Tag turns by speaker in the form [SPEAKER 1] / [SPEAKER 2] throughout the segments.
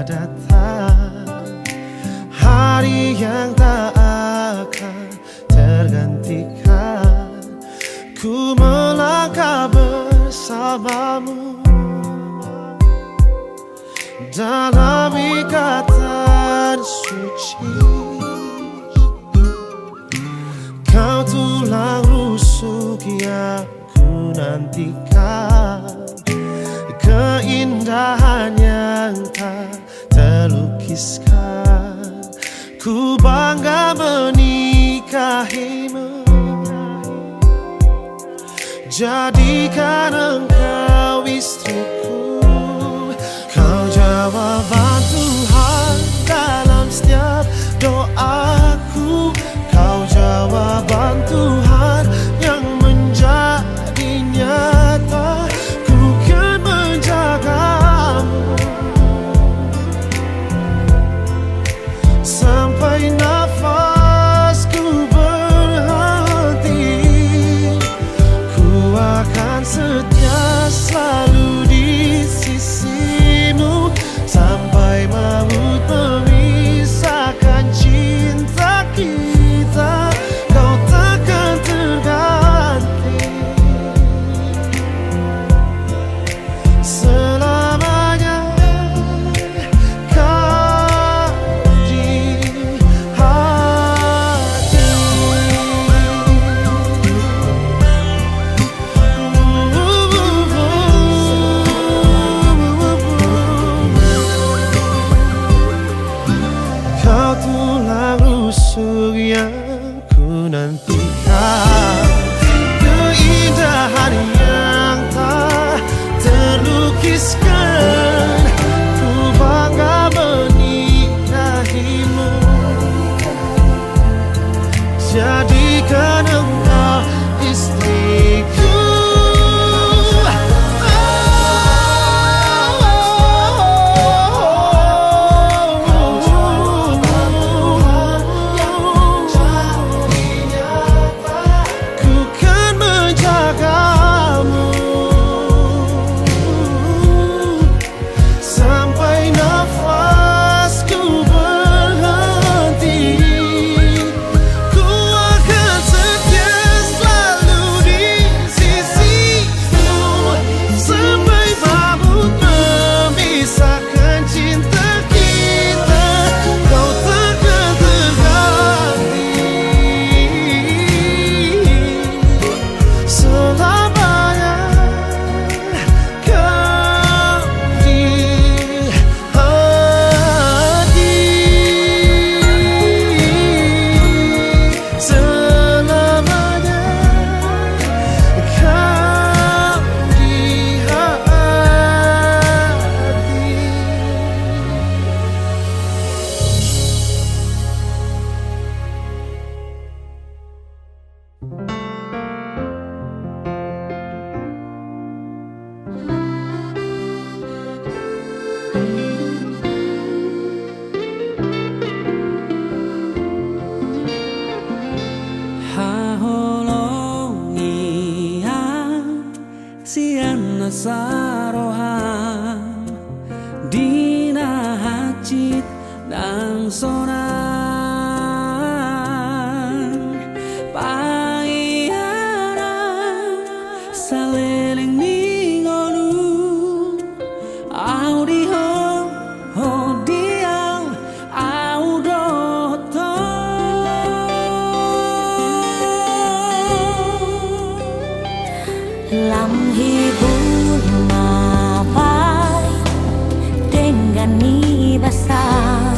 [SPEAKER 1] datang, hari yang tak akan tergantikan. Ku melangkah bersamamu dalam ikatan suci. Kau tulang rusuk yang ku nantikan, keindahan yang tak terlukiskan. Ku bangga menikahimu, jadikan engkau istriku. Kau jawaban Tuhan dalam setiap doaku. Kau jawaban Tuhan yang menjadi nyata. Ku kan menjagamu sampai nafasku berhenti. Ku akan setia selalu di sisimu sampai maut memisahkan cinta kita. Kau takkan terganti selamanya. Kau di hati. Kau tulang rusuk yang ku nantikan, keindahan yang tak terlukiskan. Ku bangga menikahimu, jadikan engkau istriku.
[SPEAKER 2] Sarohan dina hacit dan soran paiana saleleng ningonu audio hodial audoto
[SPEAKER 3] lam hibur dengan nih basah.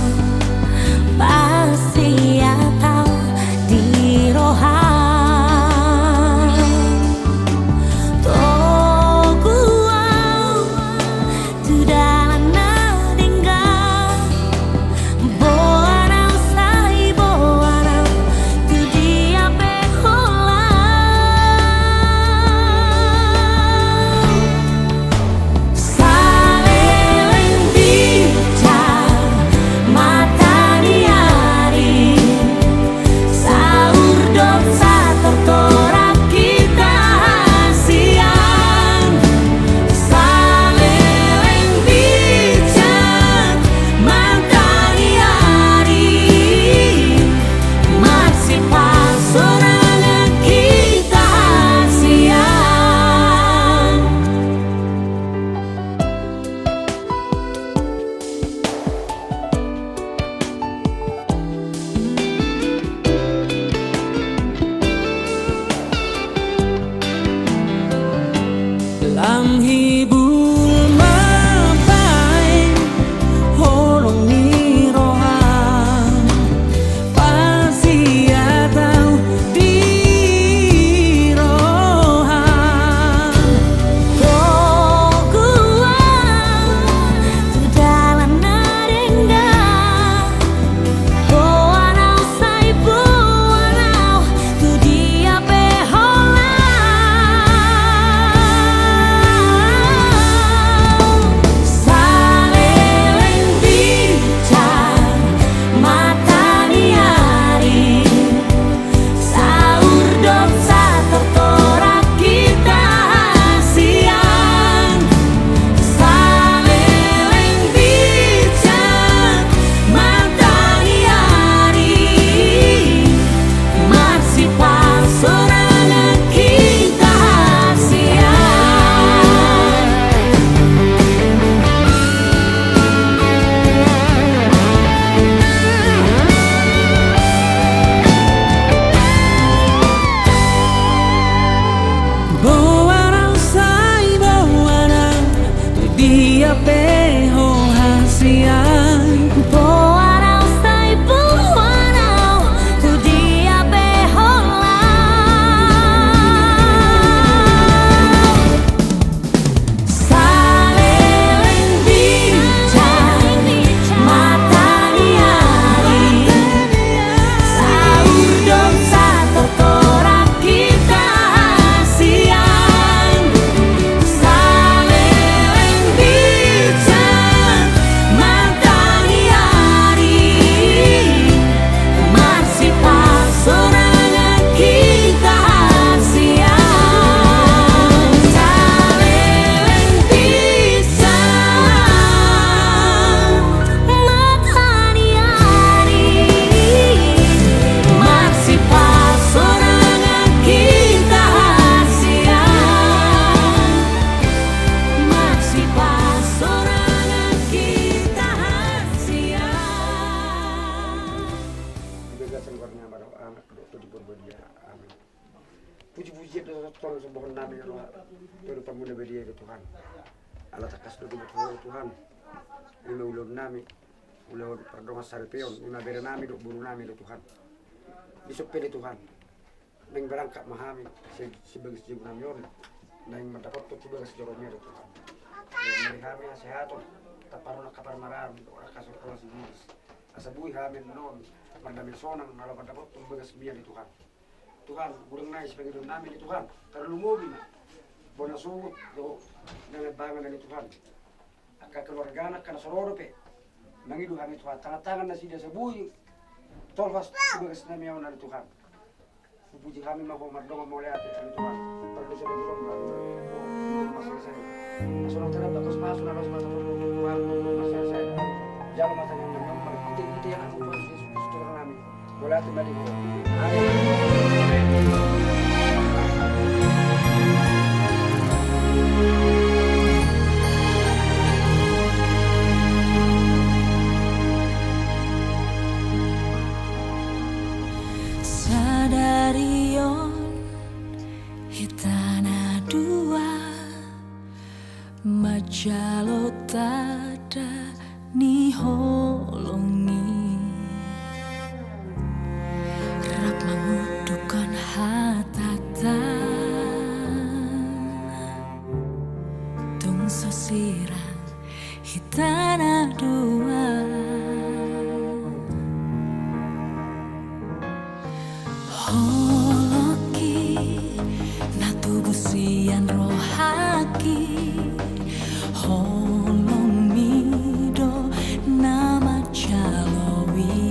[SPEAKER 3] sebedia. Amin. Puji-puji tolong sembuhkan nabi ya Allah. Tolong pemuda bedia ya Tuhan. Allah takas dulu Tuhan. Lima ulun nami, ulun perdongas saripion, lima bere nami duk buru nami do Tuhan. Besok pede Tuhan. Neng berangkat mahami sebagai sejauh nami on. Neng mendapat tu sebagai sejauh nami do Tuhan. Mari kami sehat taparona kapar maram doa kasur kelas iblis. Asabui kami non mandamil sonang kalau mendapat tu sebagai sembilan di Tuhan. Tuhan, burung naik sebagai nami di Tuhan. Terlalu mobil na. Bona suut do dengan bangan dari Tuhan. Aka keluarga anak kana sororo pe. Nangidu kami Tuhan. Tangan-tangan nasi dia sebui. Tolfas sebagai senami yang dari Tuhan. Puji kami mau mardonga mau lihat dari Tuhan. Perlu sudah belum masih saya. Masalah terhadap bagus masuk harus masuk Tuhan masih saya. Jangan mata yang itu yang aku buat Yesus Tuhan kami. Boleh hati balik.
[SPEAKER 2] Sadarion hitana dua majalo tada ni holongi rap mangudukan hatatan tung sosirang hitana dua holoki na tubusian rohaki holomido nama calowi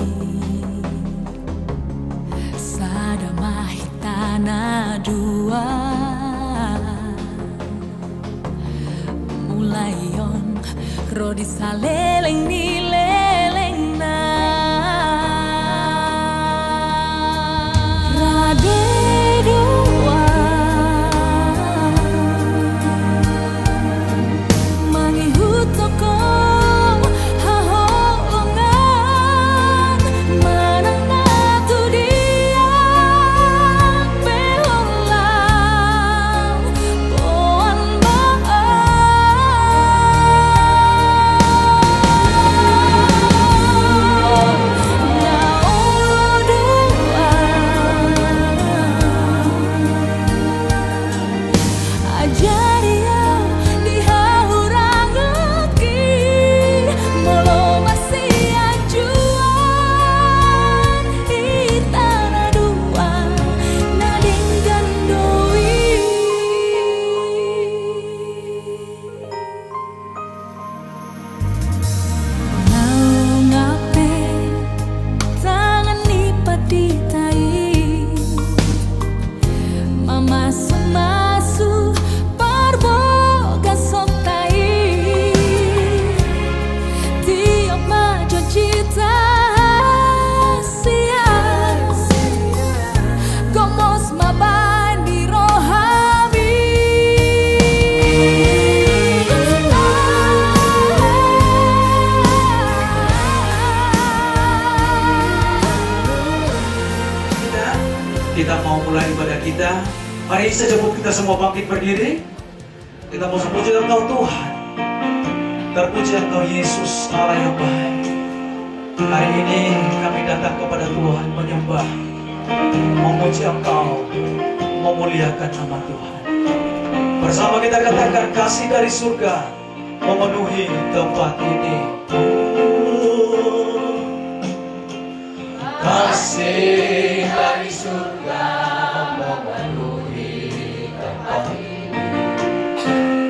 [SPEAKER 2] sadamahitana dua mulayon rodi saleleng ni leleng na
[SPEAKER 4] Kita mau mulai ibadah kita. Mari sejauh kita semua bangkit berdiri. Kita mau memuji Engkau Tuhan. Terpuji Engkau Yesus Allah yang baik. Hari ini kami datang kepada Tuhan menyembah, memuji Engkau, memuliakan nama Tuhan. Bersama kita katakan kasih dari surga memenuhi tempat ini. Kasih dari surga memenuhi tempat ini.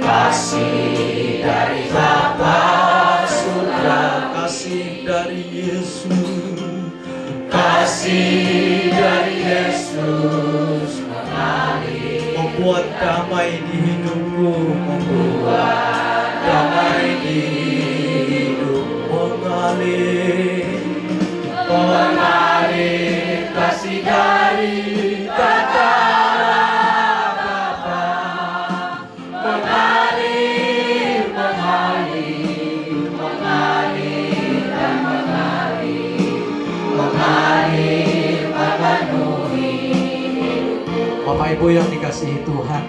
[SPEAKER 4] Kasih dari Bapa surga, kasih dari Yesus, kasih dari Yesus mengalir, membuat damai di hidupku, membuat damai di hidup mengalir. Mengalir kasih dari kata Bapa, mengalir, mengalir, mengalir dan mengalir, mengalir memenuhi Ibu yang dikasihi Tuhan,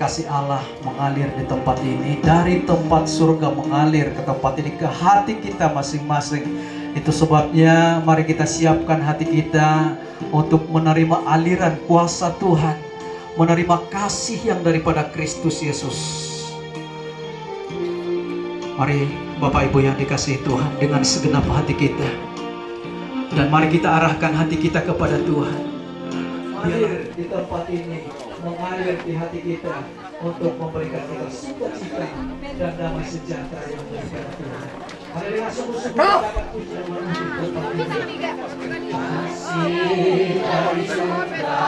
[SPEAKER 4] kasih Allah mengalir di tempat ini, dari tempat surga mengalir ke tempat ini, ke hati kita masing-masing. Itu sebabnya mari kita siapkan hati kita untuk menerima aliran kuasa Tuhan, menerima kasih yang daripada Kristus Yesus. Mari Bapak Ibu yang dikasihi Tuhan, dengan segenap hati kita, dan mari kita arahkan hati kita kepada Tuhan. Mengalir di tempat ini, mengalir di hati kita untuk memberikan kita sukacita dan damai sejahtera yang daripada Tuhan. Mari dengan sungguh-sungguh dapat pujian menuju tempat ini. Kasih dari surga,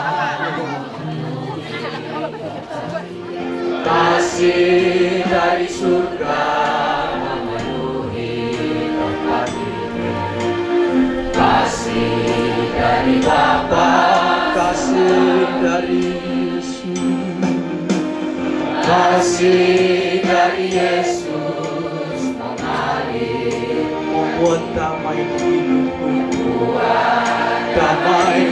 [SPEAKER 4] kasih dari surga memenuhi tempat ini. Kasih dari Bapa, kasih dari Yesus, kasih dari Yesus mengalir, membuat damai hidupku, damai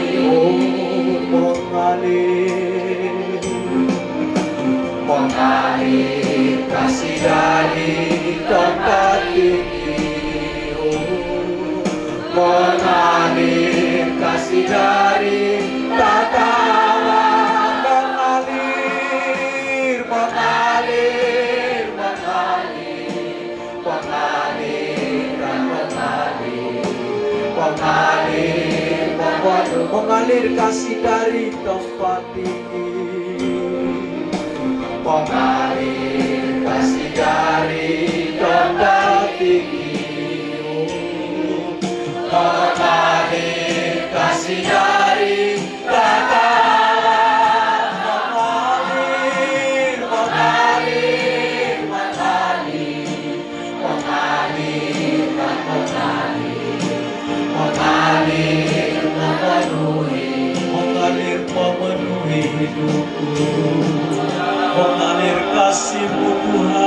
[SPEAKER 4] mengalir kasih dari tempat ini, mengalir kasih dari tatawa, mengalir, mengalir, mengalir, mengalir dan mengalir, mengalir, mengalir kasih dari tempat ini, mengalir kasih dari tempat ini. Mengalir kasih dari tatawa, mengalir, mengalir, mengalir, mengalir dan mengalir, mengalir memenuhi hidupku, mengalir kasih-Mu Tuhan.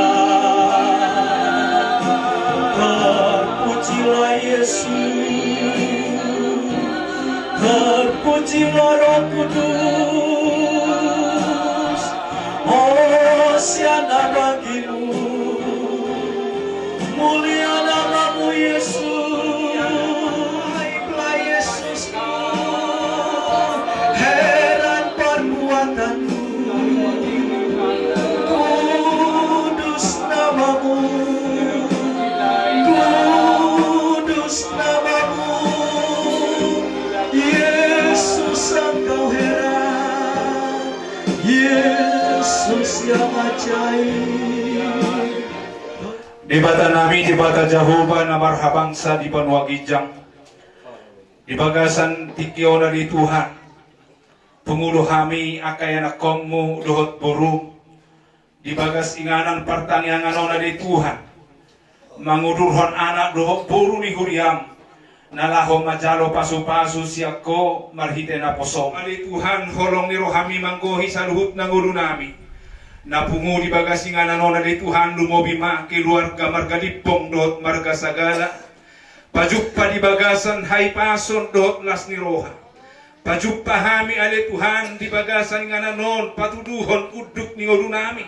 [SPEAKER 4] Terpujilah Yesus, terpujilah Roh Kudus, Hosiana bagi-Mu, mulia nama-Mu Yesus, baiklah Yesusku, heran perbuatan-Mu, kudus nama-Mu, kudus nama-Mu, Yesus Engkau heran, Yesus yang ajaib. Di bata nami, di bata Jehovah na marhabangsa di panwagijang, di bagasan tikiona di Tuhan, penguluh kami akayan akommu dohot burung, di bagas inganan pertanian anona di Tuhan, mangudurhon anak dohot buru ni huriam, nalaho majalo pasu-pasu siako marhite na posong. Ali Tuhan holong ni rohami manggohi sa luhut ng ulo nami. Napungo di bagasingan anona di Tuhan lumobima keluarga marga dipong dohot marga sagala. Pajuppa di bagasan hay pason dohot las ni roha. Pajuppa hami ali Tuhan di bagasan nga nanon patuduhon uduk ni ulo nami.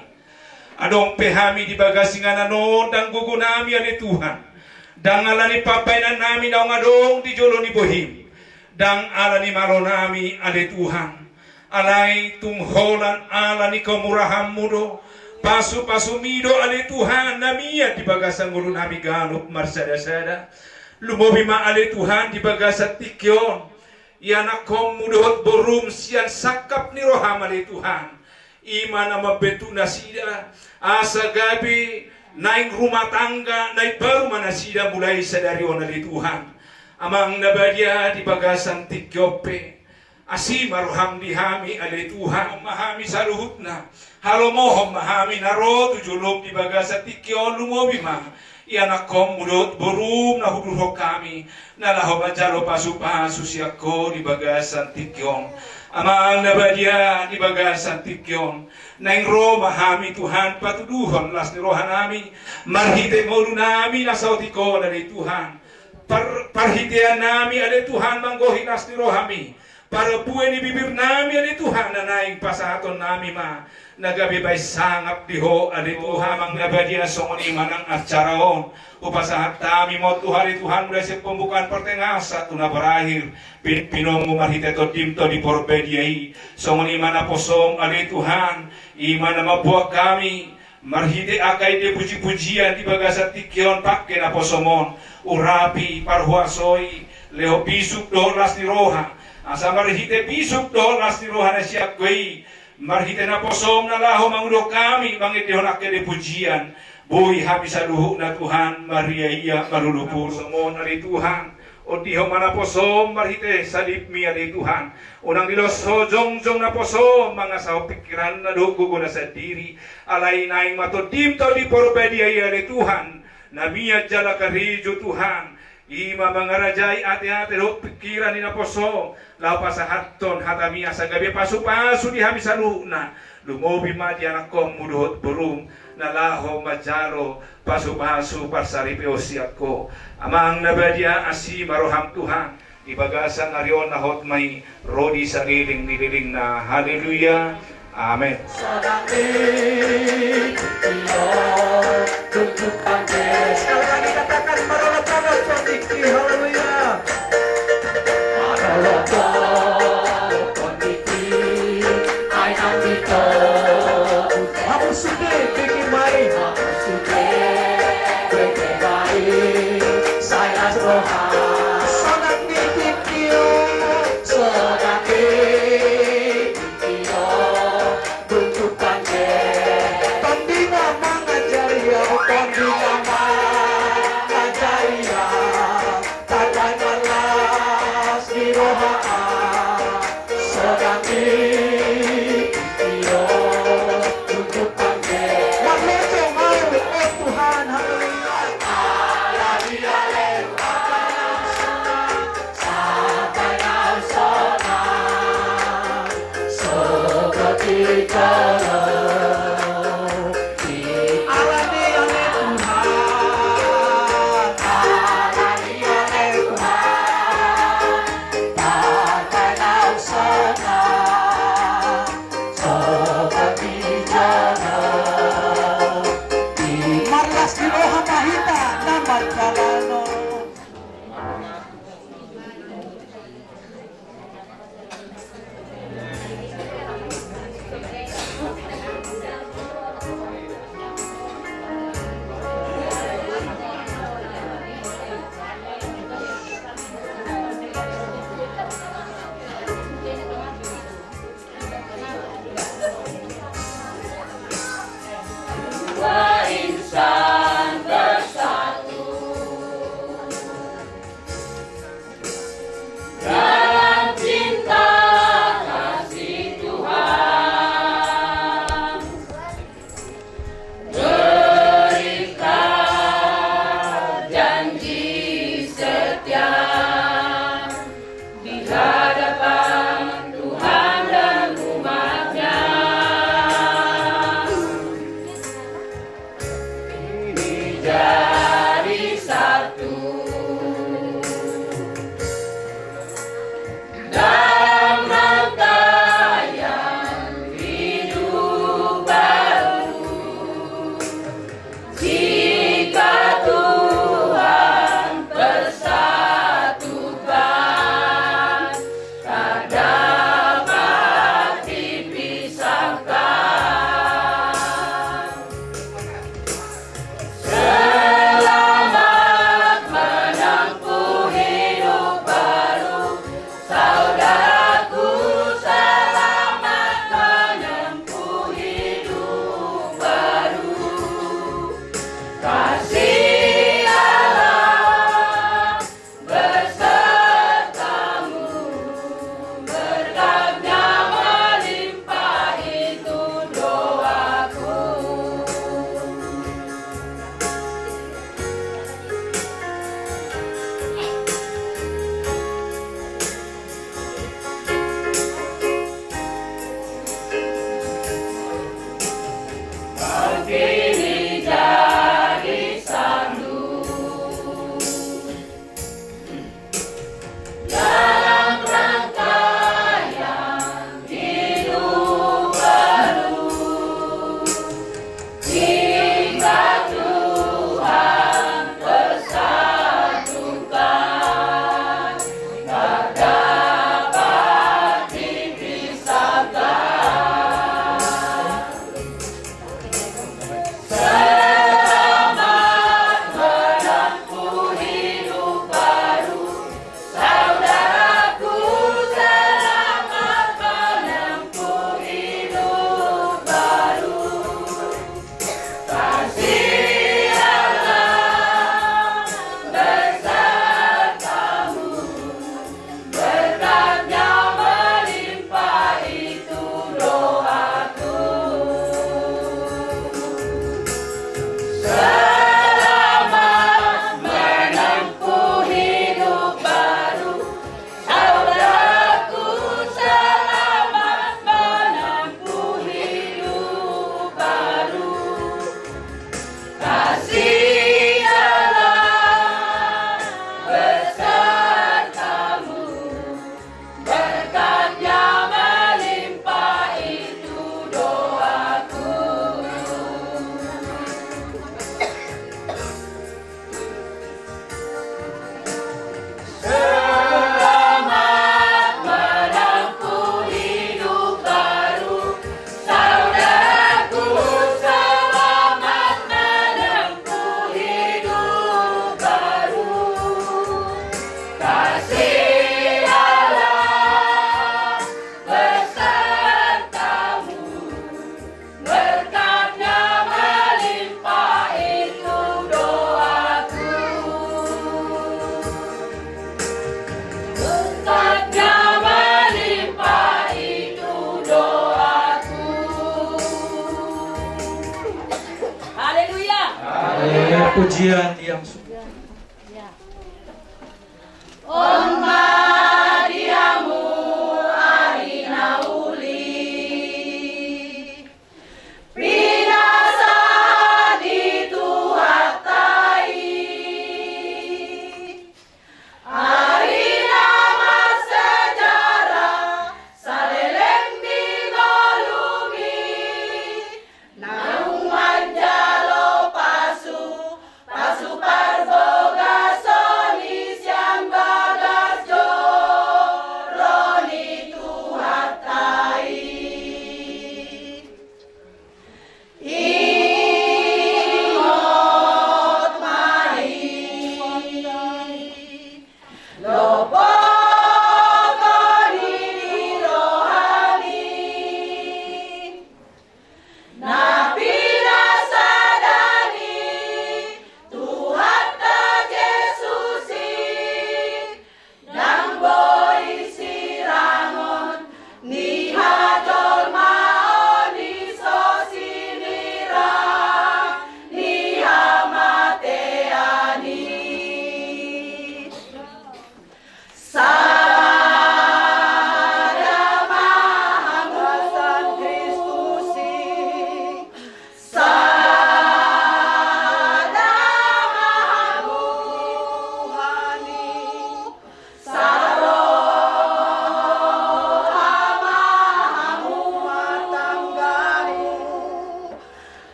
[SPEAKER 4] Adong pehami di bagasingan nanon dang gugo nami ali Tuhan. Dang ala ni papainan nami daw nga dong di jolo ni bohim. Dang ala ni maro nami ali Tuhan. Alay tungholan ala ni kamurahan mo do. Pasu-pasumido ali Tuhan namiya di bagasan ngulo nami ganup marsada-sada. Lumobi ma ali Tuhan di bagasan tikyon. Yan akom mudohot borum siyan sakap ni roham ali Tuhan. Ima na mabetu na sida. Asa gabi naing rumah tangga, naik baru mana sida mulai sadari ona di Tuhan. Amang nabadya di bagasan tikyope. Asi maruham dihami ali Tuhan mahami sa luhut na. Halo mohom mahami naro tujulog di bagasan tikyon lumobi ma. Iyan akom mudot borum na hudurho kami. Nalaho majalo pasu-pasu siyako di bagasan tikyon. Amang nabadya di bagasan tikyon. Naing ro mahami Tuhan patuduhon las ni rohan nami. Marhite molu nami nasauti ko na di Tuhan. Parhitian nami ali Tuhan manggohi las ni rohami.
[SPEAKER 5] para buhay ni bibir nami ani Tuhan na naing pasaton nami ma nagabibay sangap diho ani Tuhan mang nabadia songon iman ang atsaraon upasahat tami mo Tuhan mula sa pembukaan pertengahan satu na berahir pinong marhite to dimto di porbediai songon iman na posom ani Tuhan iman na mabuak kami marhite akay de puji-pujian di bagasat tikion pakke na posomon urapi parhuasoi leo bisuk do las ni roha asa marhite bisuk do las ni roha na siya kwei marhite na posom na laho mangulo kami mangitihon akke de pujian buhi habis aluhu na Tuhan Maria iya marulupur somon ali Tuhan o diho mana posom marhite salip mi ali Tuhan unang dilos jong na posom mga sa pikiran na dugo na sa diri alay naing matodim to di porbedia iya ali Tuhan namiya jala karijo Tuhan ima mangarajay ate-ate do pikiran ni na poso lao pasahaton hatamia sa gabi pasu-pasu di habis aluna lumobi mati anak kong muduhot burung nalaho majaro pasu-pasu parsaripi osiako amang nabadia asi maroham Tuhan ibagasan arion na hot may rodi sa liling na haleluya amen.
[SPEAKER 4] Sekali lagi katakan marolot-rolot kondisi haleluya. Marolot kondisi ay nandito. Hapus sude bikin baik. Hapus sude bikin baik. Saya doa sedang ditipio. Sedang ditipio. Tunjukkan tandinga mengajari ya. Tandinga mengajari ya. Tagai malas di roha. Sedang ditipio. Tunjukkan Marlejong ayo oh Tuhan haleluya. Haleluya sampai nau sonang seperti kalau alani oleh Tuhan alani oleh Tuhan sampai nau sonang seperti kalau Marlas di roha mahita naman kalano.
[SPEAKER 2] Jika Tuhan bersama
[SPEAKER 4] Pujian yang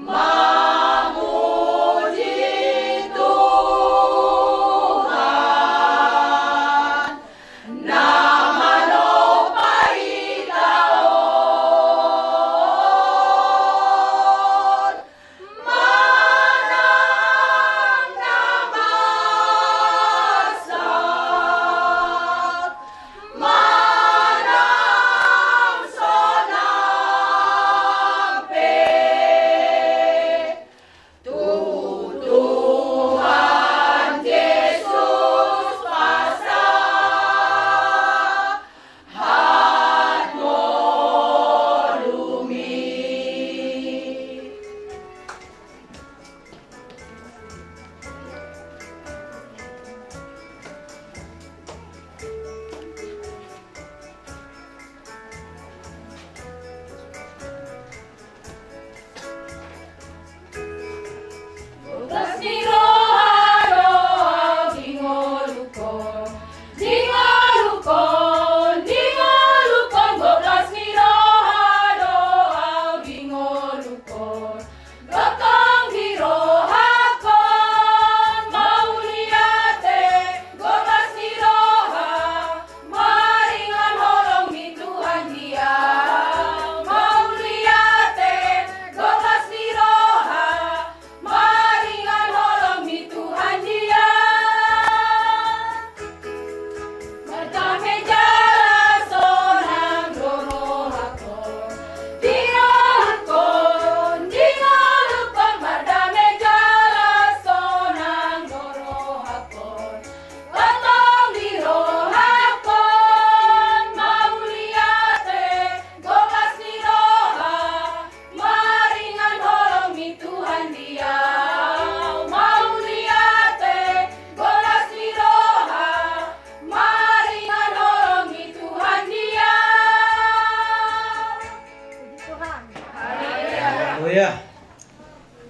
[SPEAKER 6] Ma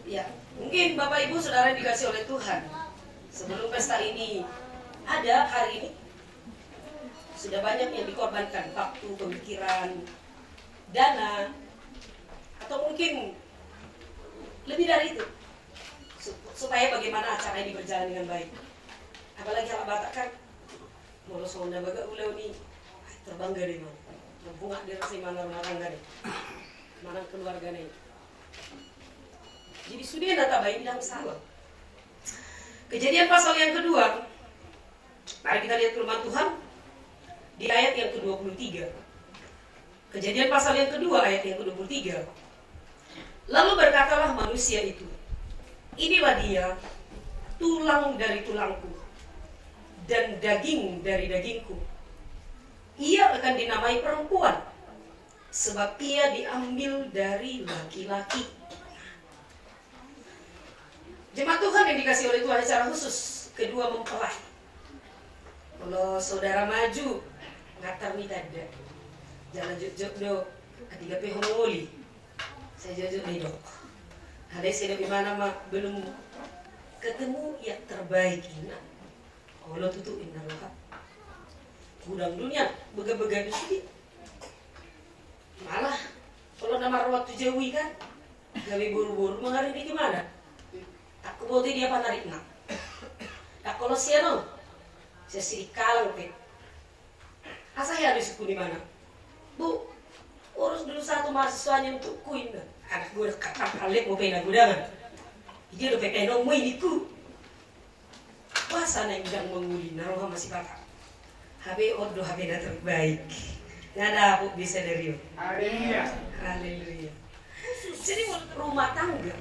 [SPEAKER 6] Ya, mungkin Bapak Ibu Saudara yang dikasih oleh Tuhan, sebelum pesta ini ada hari ini, sudah banyak yang dikorbankan, waktu, pemikiran, dana, atau mungkin lebih dari itu, supaya bagaimana acara ini berjalan dengan baik. Apalagi kalau Batak kan, mau sonda baga ulau ni terbangga deh man, bunga dia rasa mana rumah tangga deh, mana keluarga nih. Jadi sudah data baik bilang salah. Kejadian pasal yang kedua, mari kita lihat firman Tuhan di ayat yang ke-23. Kejadian pasal yang kedua ayat yang ke-23. Lalu berkatalah manusia itu, inilah dia, tulang dari tulangku dan daging dari dagingku. Ia akan dinamai perempuan, sebab ia diambil dari laki-laki. Jemaat Tuhan yang dikasih oleh Tuhan secara khusus, kedua mempelai. Kalau saudara maju, ngatar nih tanda, jalan jok do, ketiga pehongoli, saya jujur nih dok. Ada saya gimana mak belum ketemu yang terbaik ini. Allah tutupin naroha. Gudang dunia, bega-bega di sini. Malah kalau nama waktu Jawi kan, gawe buru-buru menghari di gimana? Tak kemudian dia panarik nak. Tak kalau siapa? Saya sirik kalang pe. Asa ya di suku di mana? Bu, urus dulu satu mahasiswanya untuk kuin. Anak gue udah kakak kalik mau pengen gudangan. Dia udah pengen dong muidiku. Puasa na yang menguli naroha masih bakal. Habe odo habe na terbaik. Nggak ada aku bisa dari yo. Haleluya. Haleluya. Jadi rumah tangga,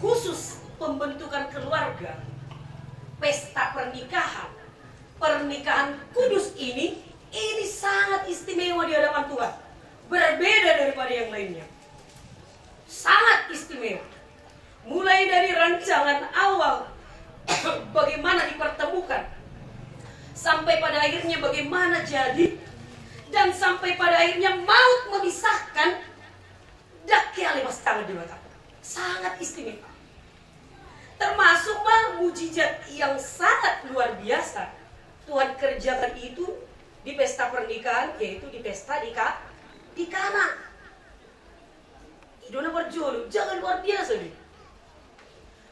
[SPEAKER 6] khusus pembentukan keluarga, pesta pernikahan kudus ini sangat istimewa di hadapan Tuhan, berbeda daripada yang lainnya, sangat istimewa. Mulai dari rancangan awal bagaimana dipertemukan, sampai pada akhirnya bagaimana jadi, dan sampai pada akhirnya maut memisahkan, dakya lepas tangan di mata, sangat istimewa. Termasuk mujizat yang sangat luar biasa Tuhan kerjakan itu di pesta pernikahan, yaitu di pesta di Kana. Idona berjolo, jangan luar biasa deh.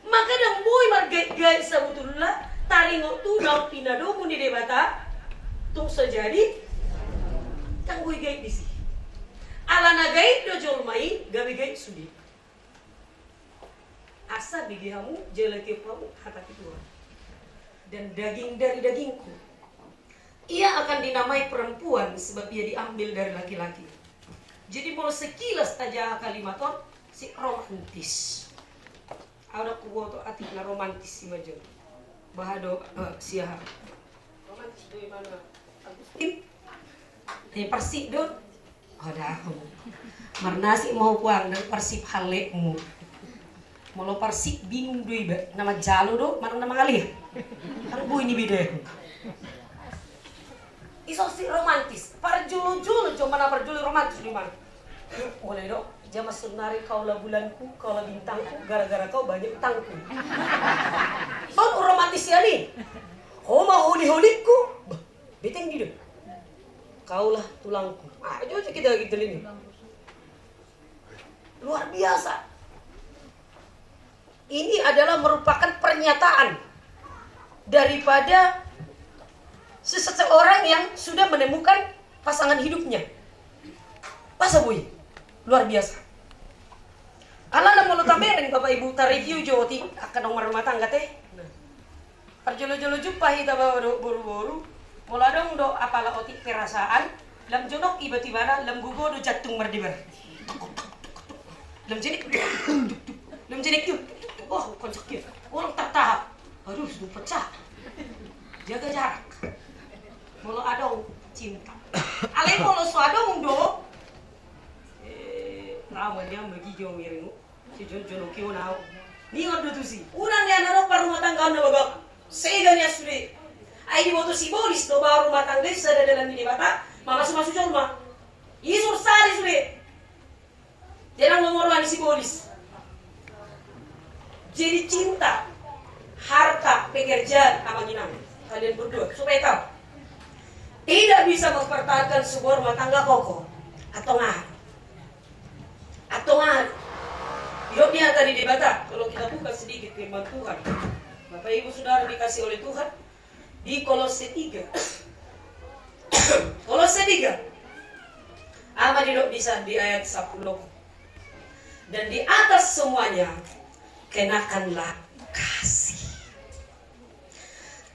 [SPEAKER 6] Maka dang boy margai-gai sebetulnya taringo tu daun pinadomu di debata tung sejadi kang boy gai bisi. Alana gai do jolmai gawe gai sudi. Asa bigihamu jeleke pamu hataki Tuhan. Dan daging dari dagingku. Ia akan dinamai perempuan sebab ia diambil dari laki-laki. Jadi mau sekilas saja kalimaton si romantis. Ada kuwo to atikna romantis si majo. Bahado siah. Romantis do mana? Agustin. Persik do. Ada aku. Marnasi mau puang dan persip halekmu. Molo persik bingung do iba. Nama jalo do mana nama kali. Kan bu ini beda. Iso si romantis. Parjulu-julu cuma mana parjulu romantis di mana? Boleh dok. Jama sunari kaulah bulanku, kaulah bintangku, gara-gara kau banyak utangku. Son romantis ya nih. Homa holi-holiku. Beteng gitu. Kaulah tulangku. Ayo kita gitu ini. Luar biasa. Ini adalah merupakan pernyataan daripada seseorang yang sudah menemukan pasangan hidupnya. Pasabui, luar biasa. Ala na mulut tamereng Bapak Ibu ta review joti akan nomor rumah tangga teh. Perjolo-jolo jumpa hita bawa boru-boru. Mula dong do apala otik perasaan. Lam jonok tiba-tiba lam gugo do jatung merdibar. Lam jenik. Lam jenik yuk. Oh, konsok yuk. Orang tak tahap. Aduh, sudah pecah. Jaga jarak. Mula adong cinta. Alay mula suadong do. Rawan dia bagi jauh miring. Si Jono kau nau. Ni ngadu tu si. Urang dia naro par rumah tangga na bagak. Sega niya sulit. Ay di moto si Boris do baru rumah tangga sada dalam ini bata. Mama masuk rumah. Isur sari sulit. Dia nang ngomorwan si Boris. Jadi cinta, harta, pekerjaan, amanginang. Kalian berdua, supaya tahu. Tidak bisa mempertahankan sebuah rumah tangga kokoh. Atau ngah. Hidupnya tadi di Batak. Kalau kita buka sedikit firman Tuhan. Bapak Ibu Saudara dikasih oleh Tuhan. Di Kolose 3. Kolose 3. Ama duduk di ayat 10. Dan di atas semuanya kenakanlah kasih.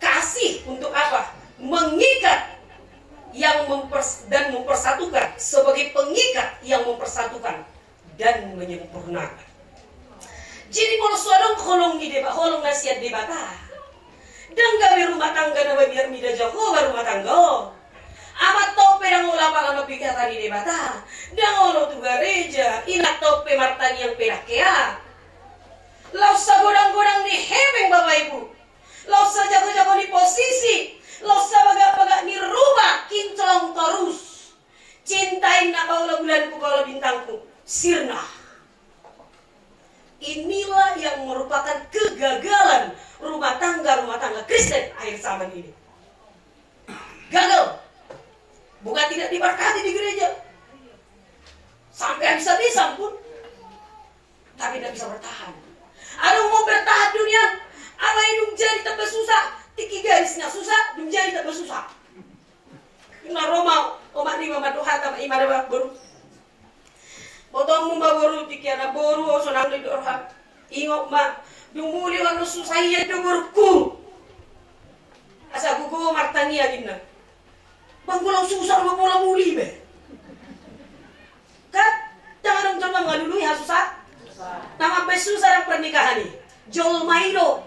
[SPEAKER 6] Kasih untuk apa? Mengikat yang dan mempersatukan, sebagai pengikat yang mempersatukan dan menyempurnakan. Jadi kalau suadong kolong di debat, kolong nasihat debat, dan gawe rumah tangga na biar mida jago rumah tangga. Amat tope dang ulah pala mapikatan di debat, dan olo tu gereja, inak tope martani yang perakea. Lau sa godang-godang di hemeng Bapak Ibu. Lau sa jago-jago di posisi. Lau sa baga-baga di rumah kinclong terus. Cintain na kaulah bulanku kaulah bintangku. Sirna. Inilah yang merupakan kegagalan rumah tangga Kristen akhir zaman ini. Gagal. Bukan tidak diberkati di gereja. Sampai habis-habisan pun. Tapi tidak bisa bertahan. Ada mau bertahan dunia. Apa hidung jadi tambah susah. Tiki garisnya susah. Hidung jadi tambah susah. Kena Roma. Omak ni mama doha tambah iman baru. Potong mumba baru tikiana baru sonang di dorha. Ingok mak dumuli wano susaya do berku. Asa gugu martani agina. Bang pulang susah mau pulang muli be. Kan jangan coba ngalului ha susah. Nama susah yang pernikahan ini. Jol mailo.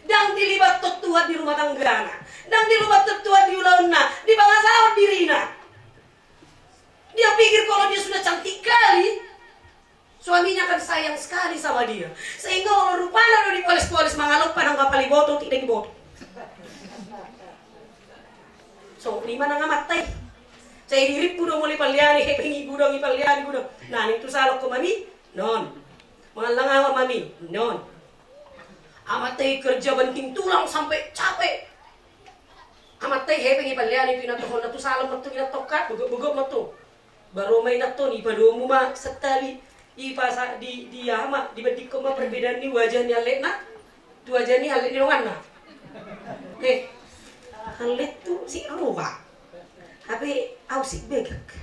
[SPEAKER 6] Dan dilibat Tuhan di rumah tangga. Dan dilibat Tuhan di ulauna. Di bangsa dirina. Dia pikir kalau dia sudah cantik kali, suaminya akan sayang sekali sama dia. Sehingga kalau rupanya udah dipoles-poles mangalok padang kapali botol tidak dibotol. So, lima nang amatay. Saya dirip budong muli palyani, pengi budong ipalyani budong. Nah, itu salok ko mami? Non. Mga langawa mami? Non. Amatay kerja banting tulang sampai capek. Amatay pengi palyani pinatohon na to salam na to ginatokat, bugok-bugok na to. Baru main nato ni pada umumnya setali di pasar di ama di badik koma perbedaan ni wajahnya lekna, tu wajah ni halit di rongan na. Halit tu si Roba, tapi au si begak,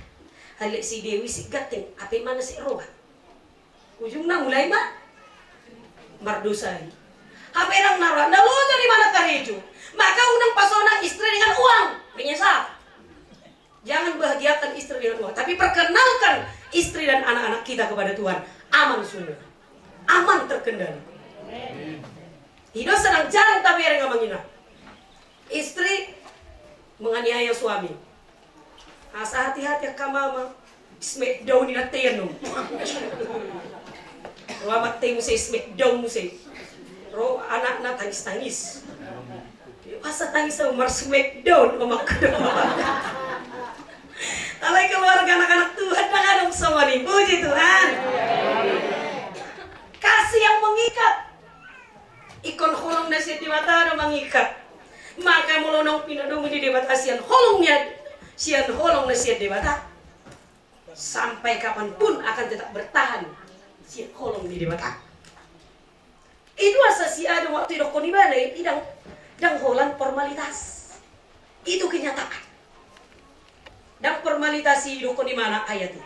[SPEAKER 6] halit si Dewi si Gating, apa mana si Roba? Ujung na mulai mah mardusai. Apa yang naruh? Nah lo dari mana karejo? Maka unang pasona istri dengan uang, menyesal. Jangan bahagiakan istri dengan Tuhan, tapi perkenalkan istri dan anak-anak kita kepada Tuhan. Aman sunnah, aman terkendali. Hidup sedang jarang tapi yang ngomongin. Istri menganiaya suami. Asa hati-hati ka mama. Smackdown ni natin no. Ruamat tayo mo sa smackdown mo sa. Ro anak na tangis-tangis. Asa tangis sa umar smackdown umakdo. Alay keluarga anak-anak Tuhan mengadong semua nih, puji Tuhan. Kasih yang mengikat. Ikon holong na siya diwata na mengikat. Maka mulunong pinadong di debata siyan holongnya. Siyan holong na siya debata. Sampai kapanpun akan tetap bertahan. Siyan holong di debata. Itu asa siya ada waktu dokon ibalay. Idang holang formalitas. Itu kenyataan. Dan formalitasi dukun di mana ayat itu?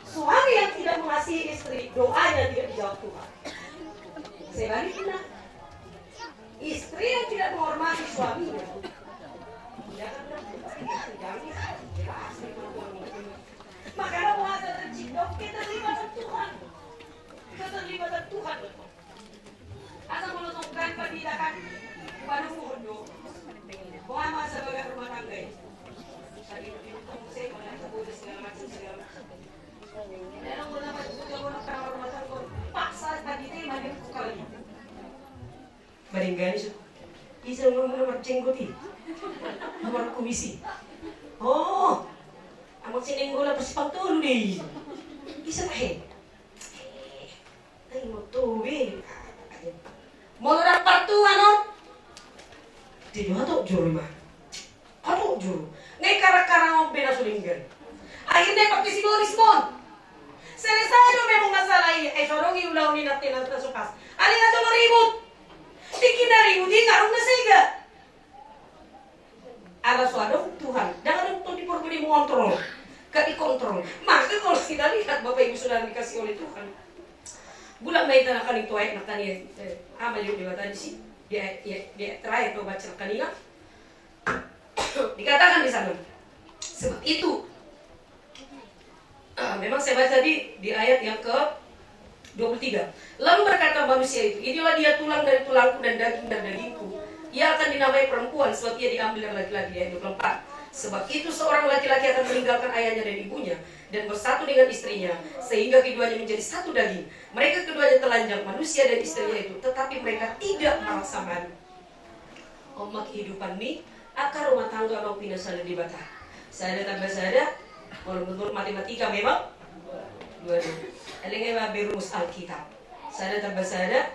[SPEAKER 6] Suami yang tidak mengasihi istri, doanya tidak dijawab Tuhan. Sebaliknya, istri yang tidak menghormati suaminya, maka puasa tercipta keterlibatan Tuhan. Keterlibatan Tuhan. Asal melutupkan pendidikan pada mundo. Buama sebagai rumah tangga ini. Tadi ditunggu saya pada sebuah segala macam. Dalam rumah tangga paksa tadi tema dia kali. Baringan itu. Isa nomor cenggoti. Nomor komisi. Oh. Amat sinenggola bersifat dulu deh. Isa tahe. Mau dapat Tuhan non? Tidak ada juru mah. Ada juru. Ngai karang-karang mau beda sulinggan. Akhirnya pakai Simon. Selesai do memang masalah ini. Sorongi ulah ni natin na sukas. Ali nga no ribut. Tikin na ribut di ngarong na sega. Ala suadong Tuhan. Jangan untuk diperbeli mengontrol. Gak dikontrol. Maka kalau kita lihat Bapak Ibu sudah dikasih oleh Tuhan. Bulan Mei tanah kaning tuai nak tani. Ama juga tadi sih. Dia terakhir do baca kanina. Dikatakan di sana. Sebab itu memang saya baca di ayat yang ke-23. Lalu berkata manusia itu, inilah dia tulang dari tulangku dan daging dari dagingku. Ia akan dinamai perempuan sebab ia diambil dari laki-laki. Ayat 24. Sebab itu seorang laki-laki akan meninggalkan ayahnya dan ibunya dan bersatu dengan istrinya sehingga keduanya menjadi satu daging. Mereka keduanya telanjang, manusia dan istrinya itu, tetapi mereka tidak merasa malu. Omak kehidupan ini akar rumah tangga mau pindah saling dibata. Saya tambah saya kalau menurut matematika memang dua-dua. Alingnya babi rumus Alkitab. Saya tambah saya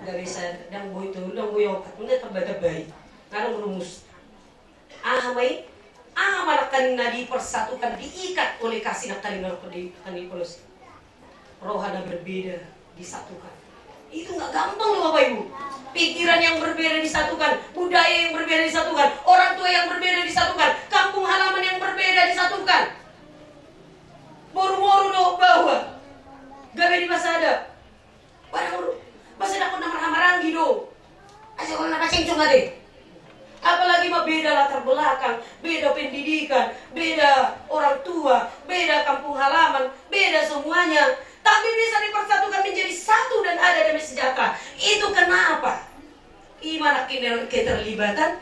[SPEAKER 6] nggak bisa dan boy itu, dan boy opat, nggak tambah-tambahin. Karena rumus. Malakanin na dipersatukan, diikat oleh kasih nakalin na polos. Rohana berbeda, disatukan. Itu nggak gampang loh Bapak Ibu. Pikiran yang berbeda disatukan, budaya yang berbeda disatukan, orang tua yang berbeda disatukan, kampung halaman yang berbeda disatukan. Boru-boru do bawa, gabe di pasada. Barang pasada aku namar-namaran gitu. Asal kalau nak cengcong ade. Apalagi mah beda latar belakang, beda pendidikan, beda orang tua, beda kampung halaman, beda semuanya. Tapi bisa dipersatukan menjadi satu dan ada damai sejahtera. Itu kenapa? Iman keterlibatan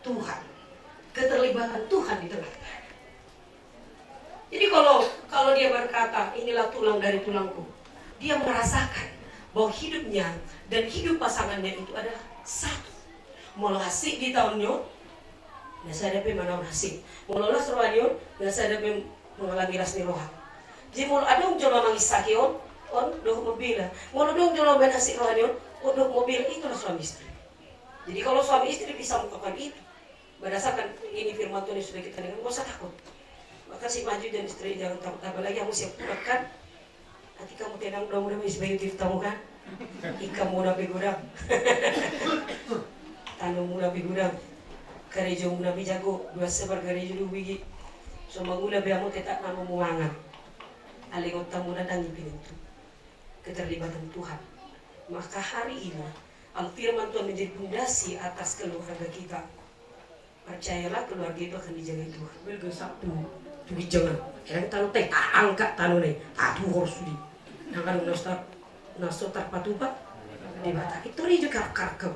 [SPEAKER 6] Tuhan. Keterlibatan Tuhan di tengah-tengah. Jadi kalau dia berkata, inilah tulang dari tulangku. Dia merasakan bahwa hidupnya dan hidup pasangannya itu adalah satu. Mula hasik di tahunnya, nasa ada mana hasik. Mula las rohanyon, nasa ada mengalami ras ni rohan. Jadi mula adong jono mangisakyon, on doh mobil. Mula dong jono ben hasik rohanyon, on doh mobil itulah suami istri. Jadi kalau suami istri bisa melakukan itu, berdasarkan ini firman Tuhan yang sudah kita dengar, nggak usah takut. Maka si maju dan istri jangan takut, apalagi kamu siap kuatkan. Nanti kamu tenang mudah-mudahan sebagai ditemukan kan. Ikan muda begudang. Tanam mula bigudang, karejo mula bijago, dua sebar karejo dua biji, semua gula biamu tetap nama muangan. Alingot tamu datang pintu, keterlibatan Tuhan. Maka hari ini, Al-Firman Tuhan menjadi pondasi atas keluarga kita. Percayalah keluarga itu akan dijaga Tuhan. Belum satu, tuh jangan. Yang tahu teh angkat tanu nih, aduh harus di. Jangan nasotar patupat di bata. Itu juga karkam.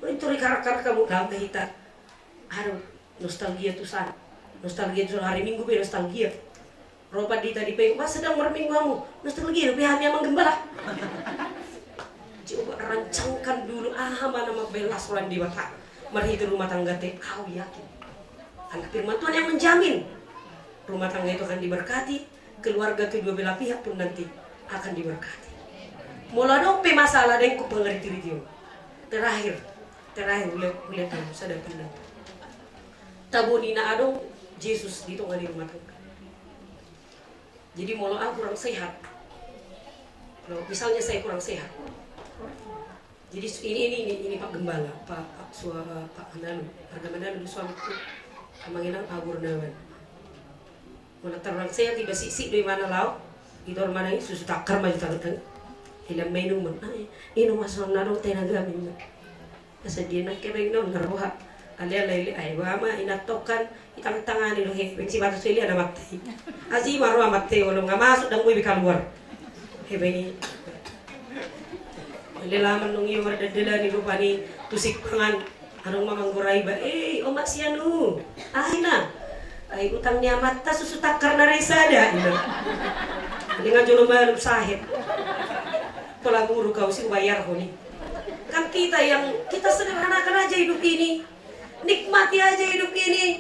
[SPEAKER 6] Itu rikar-rikar kamu gambar kita. Aduh, nostalgia tuh san. Nostalgia tuh hari Minggu be nostalgia. Roba di tadi pe, mas sedang berminggu kamu. Nostalgia be hanya menggembala. Coba rancangkan dulu mana belas orang di bata. Mari itu rumah tangga teh, kau yakin. Karena firman Tuhan yang menjamin rumah tangga itu akan diberkati, keluarga kedua belah pihak pun nanti akan diberkati. Mula dong pe masalah dan ku pengerti dia. Terakhir boleh tahu sadar pandang. Tabunina adong Yesus di tengah di rumah tangga. Jadi mau aku kurang sehat. Kalau misalnya saya kurang sehat. Jadi ini Pak Gembala, Pak Mandalu, harga Mandalu suamiku, kemanginan Pak Gurnawan. Mau terang sehat tiba sisi dari mana lau? Itu orang mana ini susu takar maju tangga. Hilang minuman, ini masuk nadong tenaga minum. Kasadian na kebeng no ngaruha ali ay wama inatokan itang tangani lo he si batu sili ada mati aji maru mati wala nga masuk dang buy keluar he beni lelaman nung iyo mardadala ni rupani tusik pangan anong mamangguray ba omak sianu na ay utang niya mata susu takar na resada ina dengan jolo malum sahib pala guru kau sing bayar ko ni. Kan kita sederhanakan aja hidup ini, nikmati aja hidup ini.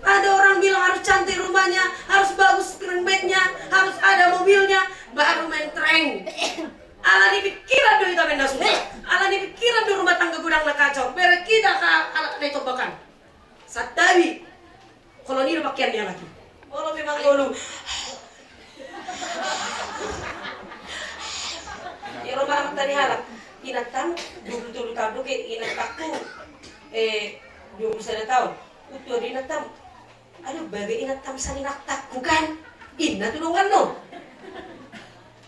[SPEAKER 6] Ada orang bilang harus cantik rumahnya, harus bagus kerembetnya, harus ada mobilnya, baru main tren. Ala dipikiran dulu kita benda semua. Ala dipikiran tadi halak. Inatan 27 tahun ke inataku 21 tahun. Utuh inatam. Aduh, bagai inatam salinaktaku kan. Ina tulungan no.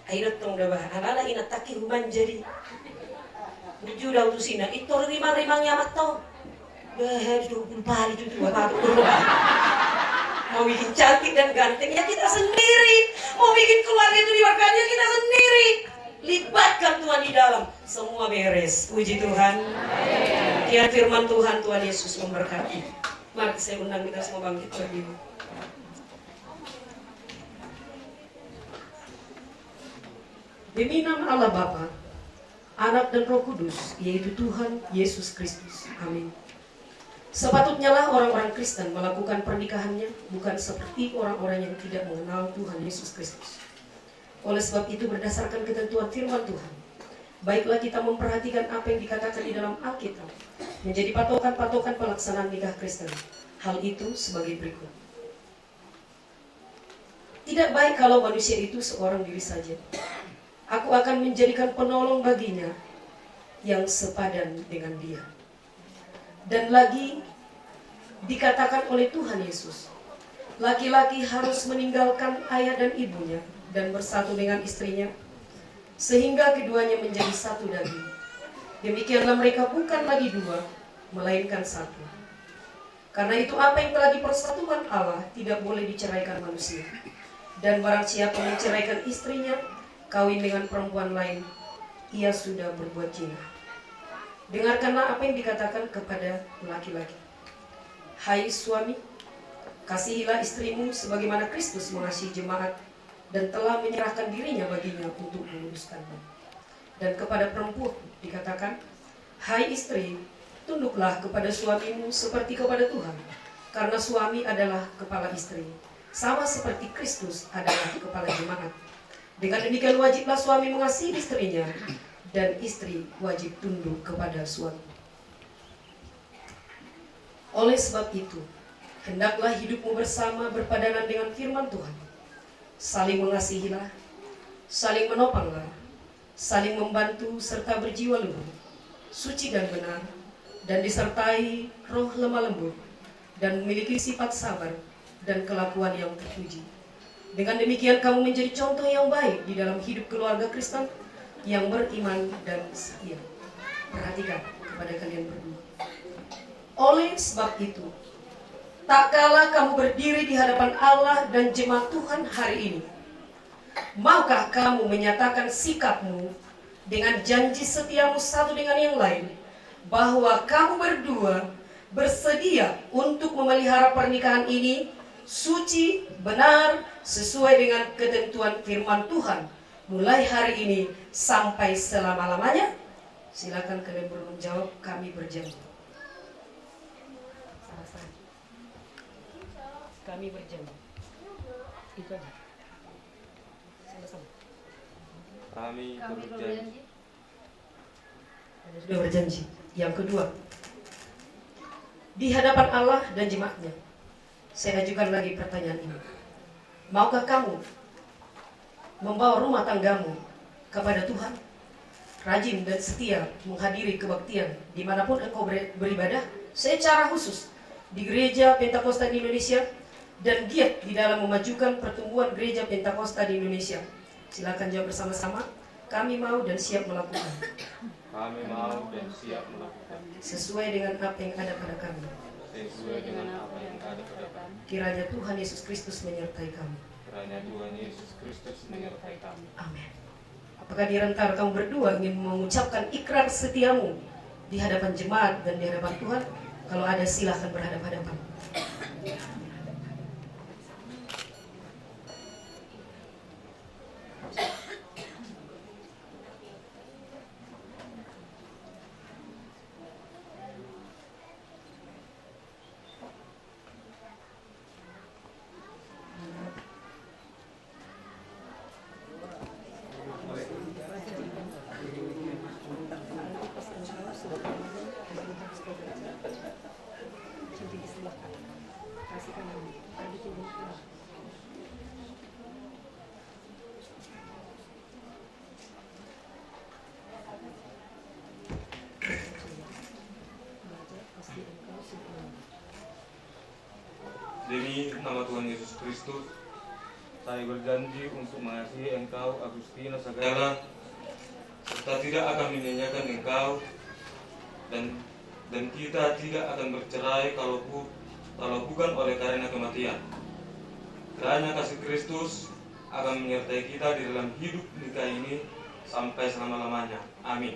[SPEAKER 6] Ayo tong dah bah. Ala inataki human jadi. Tujuh dah utusina. Itu rimang-rimang nyamat tau. Bah, 20 hari itu bapak tu. Mau bikin cantik dan ganteng ya kita sendiri. Mau bikin keluarga itu dimakannya kita sendiri. Libatkan Tuhan di dalam. Semua beres. Puji Tuhan. Kian firman Tuhan, Tuhan Yesus memberkati. Mari saya undang kita semua bangkit berdiri. Demi nama Allah Bapa, Anak dan Roh Kudus, yaitu Tuhan Yesus Kristus. Amin. Sepatutnya lah orang-orang Kristen melakukan pernikahannya bukan seperti orang-orang yang tidak mengenal Tuhan Yesus Kristus. Oleh sebab itu berdasarkan ketentuan firman Tuhan, baiklah kita memperhatikan apa yang dikatakan di dalam Alkitab menjadi patokan-patokan pelaksanaan nikah Kristen. Hal itu sebagai berikut. Tidak baik kalau manusia itu seorang diri saja. Aku akan menjadikan penolong baginya yang sepadan dengan dia. Dan lagi dikatakan oleh Tuhan Yesus, laki-laki harus meninggalkan ayah dan ibunya dan bersatu dengan istrinya, sehingga keduanya menjadi satu daging. Demikianlah mereka bukan lagi dua, melainkan satu. Karena itu apa yang telah dipersatukan Allah tidak boleh diceraikan manusia. Dan barang siapa menceraikan istrinya, kawin dengan perempuan lain, ia sudah berbuat zina. Dengarkanlah apa yang dikatakan kepada laki-laki. Hai suami, kasihilah istrimu sebagaimana Kristus mengasihi jemaat dan telah menyerahkan dirinya baginya untuk menguduskannya. Dan kepada perempuan dikatakan, hai istri, tunduklah kepada suamimu seperti kepada Tuhan, karena suami adalah kepala istri, sama seperti Kristus adalah kepala jemaat. Dengan demikian wajiblah suami mengasihi istrinya, dan istri wajib tunduk kepada suami. Oleh sebab itu, hendaklah hidupmu bersama berpadanan dengan firman Tuhan. Saling mengasihilah, saling menopanglah, saling membantu serta berjiwa luhur, suci dan benar, dan disertai roh lemah lembut, dan memiliki sifat sabar dan kelakuan yang terpuji. Dengan demikian kamu menjadi contoh yang baik di dalam hidup keluarga Kristen yang beriman dan setia. Perhatikan kepada kalian berdua. Oleh sebab itu, tak kalah kamu berdiri di hadapan Allah dan jemaat Tuhan hari ini, maukah kamu menyatakan sikapmu dengan janji setiamu satu dengan yang lain, bahwa kamu berdua bersedia untuk memelihara pernikahan ini suci, benar, sesuai dengan ketentuan firman Tuhan, mulai hari ini sampai selama-lamanya? Silakan kalian menjawab, kami berjanji. Kami berjanji. Itu aja. Sama-sama.
[SPEAKER 7] Kami berjanji.
[SPEAKER 6] Sudah berjanji. Yang kedua, di hadapan Allah dan jemaatnya, saya ajukan lagi pertanyaan ini. Maukah kamu membawa rumah tanggamu kepada Tuhan, rajin dan setia menghadiri kebaktian dimanapun engkau beribadah, secara khusus di Gereja Pentakosta di Indonesia, dan giat di dalam memajukan pertumbuhan Gereja Pentakosta di Indonesia? Silakan jawab bersama-sama. Kami mau dan siap melakukan.
[SPEAKER 7] Kami mau dan siap melakukan.
[SPEAKER 6] Sesuai dengan apa yang ada pada kami.
[SPEAKER 7] Sesuai dengan apa yang ada pada kami.
[SPEAKER 6] Kiranya Tuhan Yesus Kristus menyertai kami.
[SPEAKER 7] Kiranya Tuhan Yesus Kristus menyertai kami.
[SPEAKER 6] Amin. Apakah di antara kamu berdua ingin mengucapkan ikrar setiamu di hadapan jemaat dan di hadapan Tuhan? Kalau ada, silahkan berhadapan-hadapan. Kasih
[SPEAKER 7] Kristus, saya berjanji untuk mengasihi engkau, Agustina Sagala, serta tidak akan menyanyiakan engkau, dan kita tidak akan bercerai kalau bukan oleh karena kematian. Kiranya kasih Kristus akan menyertai kita di dalam hidup nikah ini sampai selama-lamanya. Amin.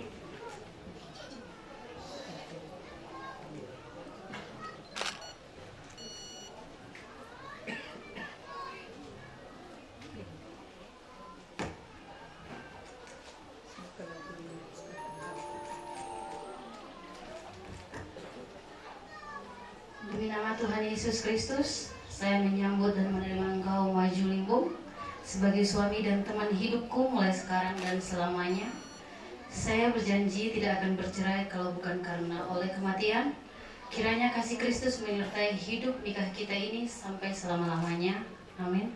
[SPEAKER 8] Demi nama Tuhan Yesus Kristus, saya menyambut dan menerima engkau Maju Limbung sebagai suami dan teman hidupku mulai sekarang dan selamanya. Saya berjanji tidak akan bercerai kalau bukan karena oleh kematian. Kiranya kasih Kristus menyertai hidup nikah kita ini sampai selama-lamanya. Amin.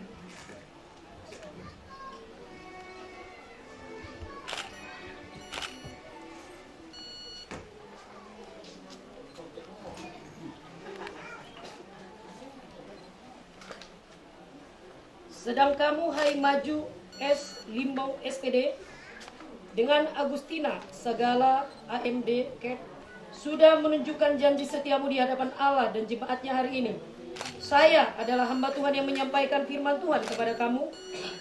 [SPEAKER 6] Sedang kamu, hai Maju S. Limbong SPD, dengan Agustina Sagala AMD Ket, sudah menunjukkan janji setiamu di hadapan Allah dan jemaatnya hari ini. Saya adalah hamba Tuhan yang menyampaikan firman Tuhan kepada kamu,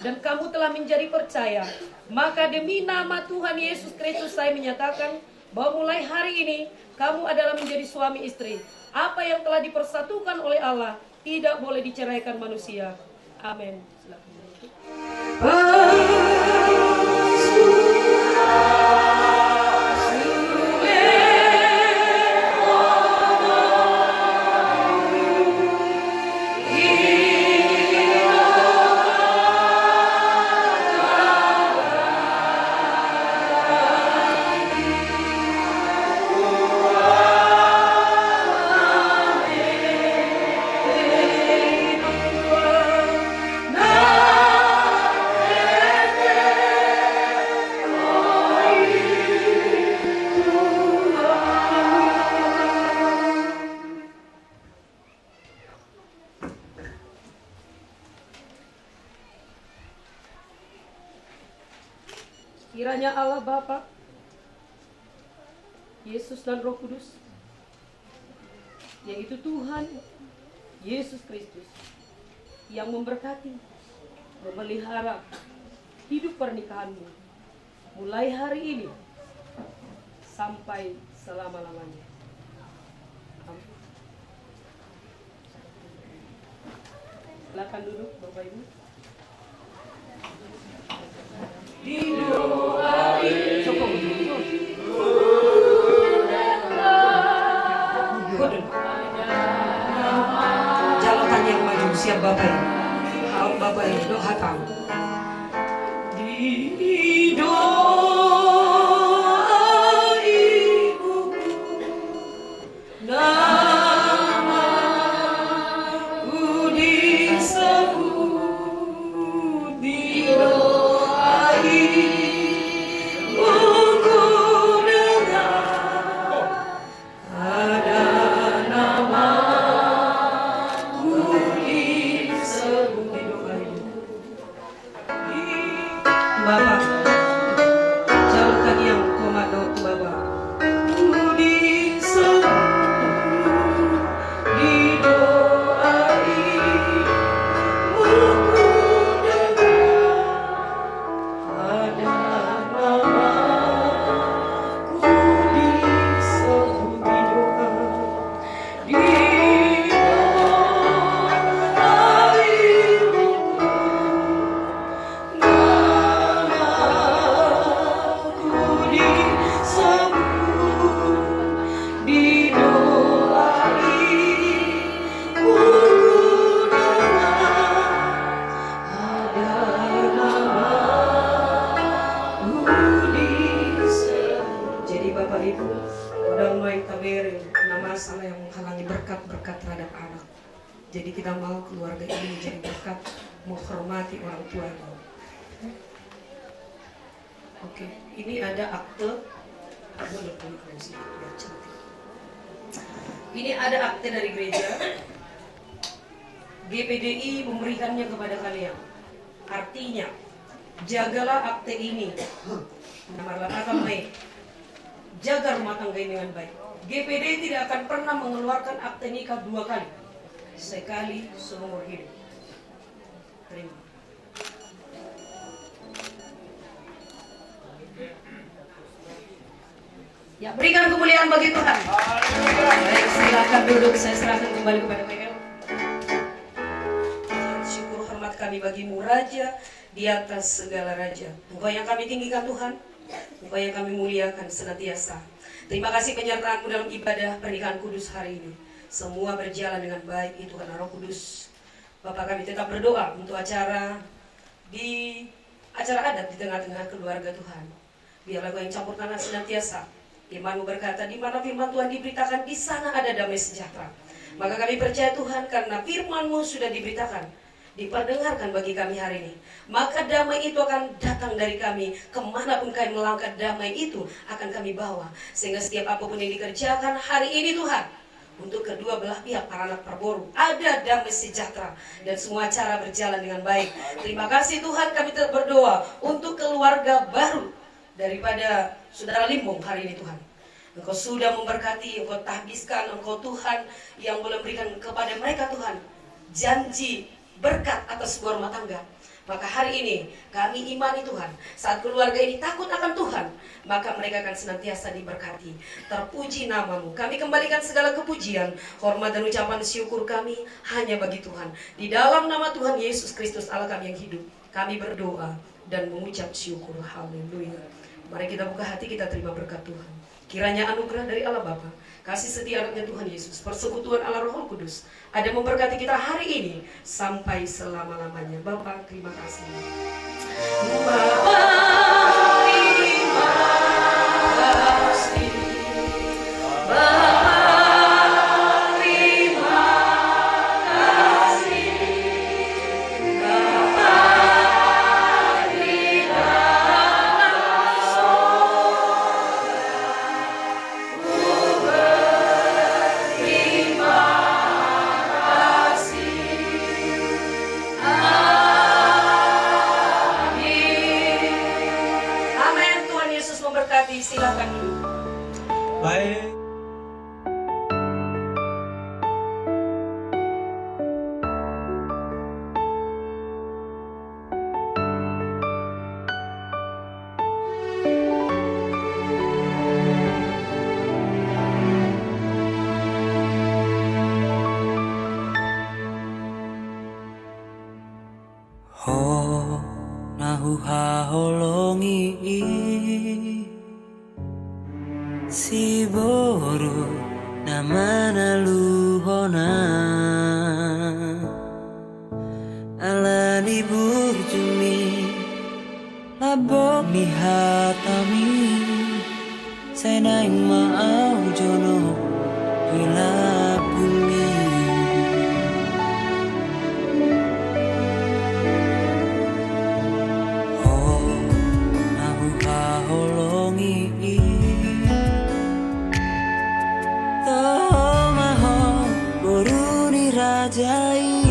[SPEAKER 6] dan kamu telah menjadi percaya. Maka demi nama Tuhan Yesus Kristus saya menyatakan bahwa mulai hari ini kamu adalah menjadi suami istri. Apa yang telah dipersatukan oleh Allah tidak boleh diceraikan manusia. Amin. Kiranya Allah Bapa, Yesus dan Roh Kudus, yaitu Tuhan Yesus Kristus, yang memberkati, memelihara hidup pernikahanmu mulai hari ini sampai selama-lamanya. Amin. Silakan duduk Bapak Ibu. Jalatan yang maju siap Bapak Ibu. Kalau Bapak Ibu doakan. Di doa ibuku namaku disebut di doa ibuku dengar ada namaku disebut di doa ibuku. Bapak, jalurkan yang komando Bapak. Ku disebut di doa ibuku dengar ada namaku disebut di doa ibuku. Jadi Bapak Ibu, udah mulai tabere nama masalah yang menghalangi berkat-berkat terhadap anak. Jadi kita mau keluarga ini menjadi berkat, menghormati orang tuanya. Oke, ini ada akte. Boleh kalau sih biar cantik. Ini ada akte dari gereja GPDI memberikannya kepada kalian. Artinya, jagalah akte ini. Namarlah kata baik. Jaga rumah tangga ini dengan baik. GPDI tidak akan pernah mengeluarkan akte nikah 2 kali. Sekali seumur hidup. Terima. Ya, berikan kemuliaan bagi Tuhan. Baik, silakan duduk. Saya serahkan kembali kepada Michael. Syukur hormat kami bagimu, Raja, di atas segala raja. Engkau yang kami tinggikan, Tuhan. Engkau yang kami muliakan senantiasa. Terima kasih penyertaan-Mu dalam ibadah pernikahan kudus hari ini. Semua berjalan dengan baik, itu karena Roh Kudus. Bapak, kami tetap berdoa untuk acara adat di tengah-tengah keluarga Tuhan. Biarlah Kau yang campurkanlah senantiasa. Firman-Mu berkata, di mana firman Tuhan diberitakan, di sana ada damai sejahtera. Maka kami percaya Tuhan, karena firman-Mu sudah diberitakan, diperdengarkan bagi kami hari ini. Maka damai itu akan datang dari kami. Kemanapun kami melangkah, damai itu akan kami bawa. Sehingga setiap apapun yang dikerjakan hari ini Tuhan, untuk kedua belah pihak para anak perboru, ada damai sejahtera. Dan semua cara berjalan dengan baik. Terima kasih Tuhan, kami tetap berdoa untuk keluarga baru daripada Saudara Limbong hari ini Tuhan. Engkau sudah memberkati, Engkau tahbiskan, Engkau Tuhan yang boleh berikan kepada mereka Tuhan janji berkat atas sebuah rumah tangga. Maka hari ini kami imani Tuhan, saat keluarga ini takut akan Tuhan, maka mereka akan senantiasa diberkati. Terpuji nama-Mu. Kami kembalikan segala kepujian, hormat dan ucapan syukur kami hanya bagi Tuhan. Di dalam nama Tuhan Yesus Kristus Allah kami yang hidup, kami berdoa dan mengucap syukur. Haleluya. Mari kita buka hati, kita terima berkat Tuhan. Kiranya anugerah dari Allah Bapa, kasih setia anaknya Tuhan Yesus, persekutuan Allah Roh Kudus ada memberkati kita hari ini sampai selama-lamanya. Bapa, terima kasih. Bapa, terima kasih. Bapa, terima kasih. Bapa, silakan dulu.
[SPEAKER 4] Baik.
[SPEAKER 9] Ho nahu haholongi si boru namana luhona alani bujumi labok ni hatami sainaing maau jono hila bumi ho nahu haholongi rajai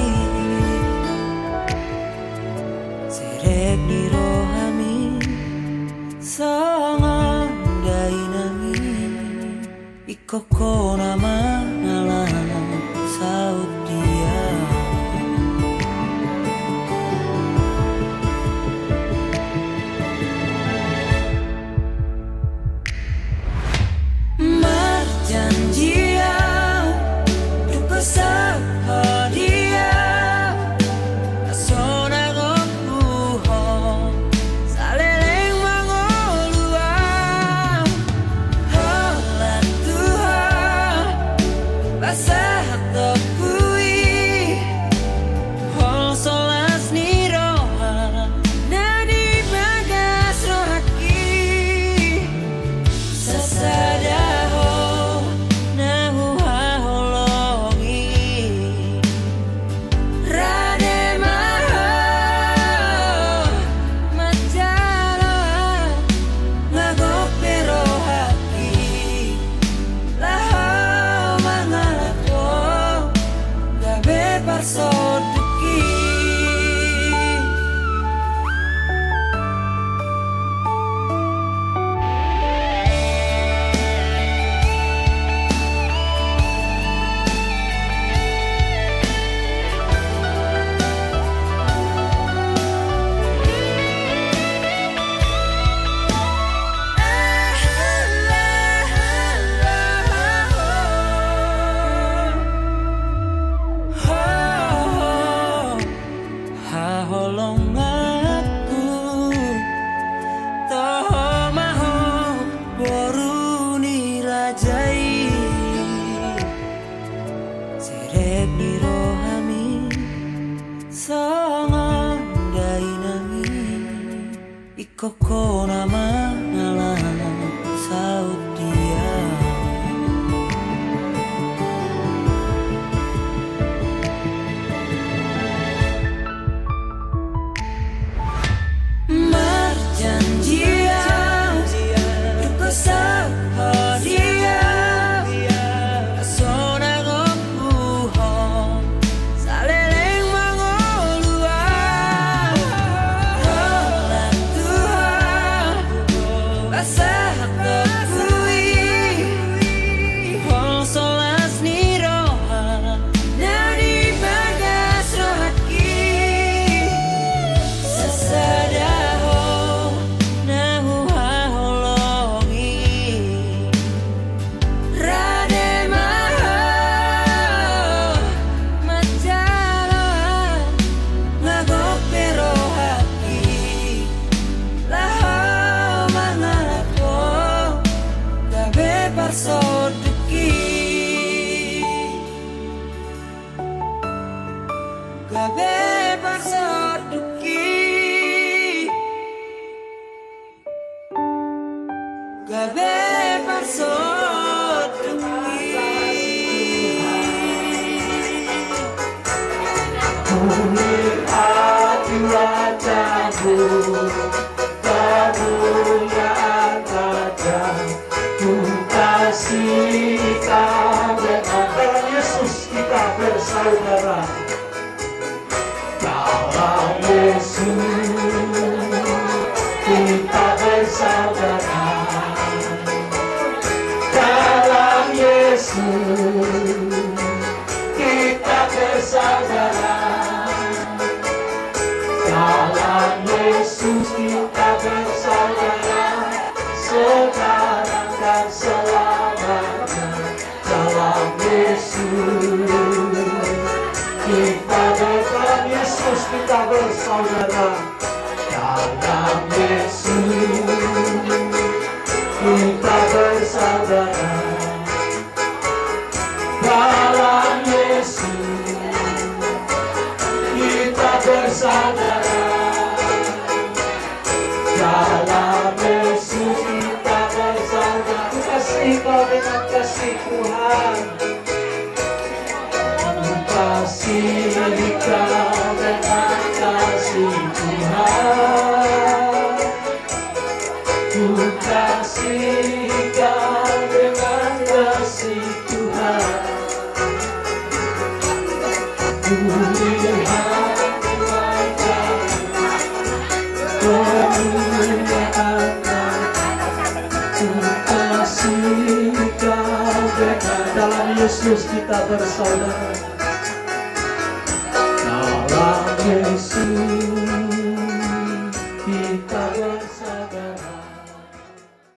[SPEAKER 9] serek ni rohami sangat dainami ikoko nama nala saut dia marjanjia dukosa koko nama ngalah saut dia. Berjanjian Duko sapa dia Asona gopuho Saleleng mangolua Rolan Tuhan Basah tepui Hol solas niroha Nari bagas rohaki Sesadaho Nahu haholongi Rade maho Macaloa Ngagope rohaki Laho mangalapo Gabe parsoduki Gabe parsoduki Gabe
[SPEAKER 5] Dalam Yesus kita bersaudara. Dalam Yesus kita bersaudara. Dalam Yesus kita bersaudara. Dalam Yesus kita bersaudara. Sekarang dan selamanya. Dalam Yesus kita dalam Yesus kita bersaudara. Dalam Yesus kita bersaudara. Dalam Yesus kita bersaudara. Dalam Yesus kita bersaudara. Kasih kau dengan kasih Tuhan. Kasih kau dengan kasih Tuhan. Ku kasih kau dengan kasih Tuhan. Ku lihat wajah kemuliaan-Nya. Ku kasih kau dengan dalam Yesus kita bersaudara. Dalam Yesus